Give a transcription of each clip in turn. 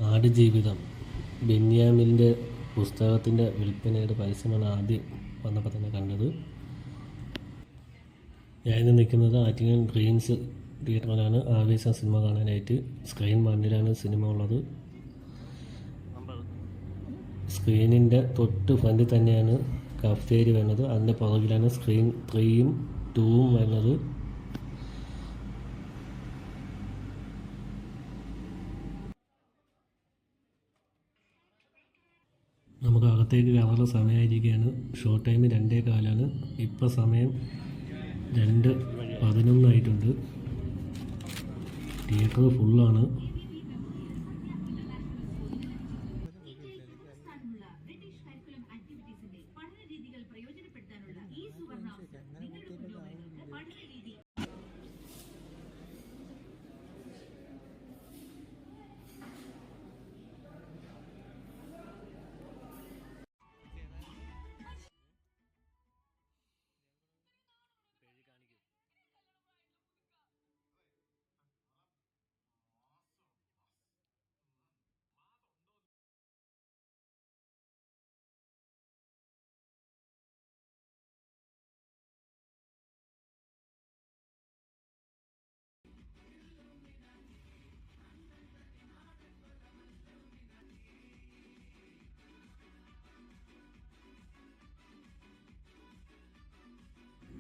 ആടുജീവിതം ബെന്യാമിൻ്റെ പുസ്തകത്തിൻ്റെ വിൽപ്പനയുടെ പരസ്യമാണ് ആദ്യം വന്നപ്പോൾ തന്നെ കണ്ടത്. ഞാനിന്ന് നിൽക്കുന്നത് ആറ്റിങ്ങൽ ഡ്രീംസ് തിയേറ്ററിലാണ്. ആവേശം സിനിമ കാണാനായിട്ട് സ്ക്രീൻ 1 സിനിമ ഉള്ളത്. സ്ക്രീനിൻ്റെ തൊട്ട് ഫ്രണ്ടിൽ തന്നെയാണ് കഫ്റ്റേരിയ വരുന്നത്. അതിൻ്റെ പുറകിലാണ് സ്ക്രീൻ 3ഉം 2ഉം വരുന്നത്. നമുക്ക് അകത്തേക്ക് കയറാനുള്ള സമയമായിരിക്കുകയാണ്. Show time 2:15. ഇപ്പോൾ സമയം 2:11 തിയേറ്റർ ഫുള്ളാണ്.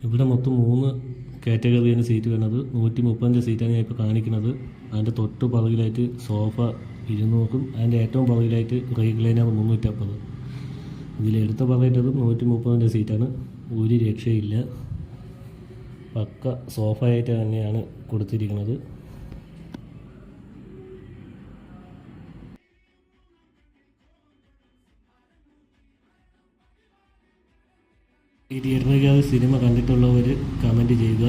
ഇവിടെ മൊത്തം 3 കാറ്റഗറിയാണ് സീറ്റ് വരുന്നത്. 135 സീറ്റാണ് ഞാൻ ഇപ്പോൾ കാണിക്കുന്നത്. അതിൻ്റെ തൊട്ട് പുറകിലായിട്ട് സോഫ 200, അതിൻ്റെ ഏറ്റവും പുറകിലായിട്ട് റീക്ലൈനർ 350. ഇതിലെടുത്ത് പറയേണ്ടത് 135 സീറ്റാണ്. ഒരു രക്ഷയില്ല. പക്ക സോഫ ആയിട്ട് തന്നെയാണ് കൊടുത്തിരിക്കുന്നത്. ഈ തിയേറ്ററിൽ സിനിമ കണ്ടിട്ടുള്ളവർ കമൻറ്റ് ചെയ്യുക.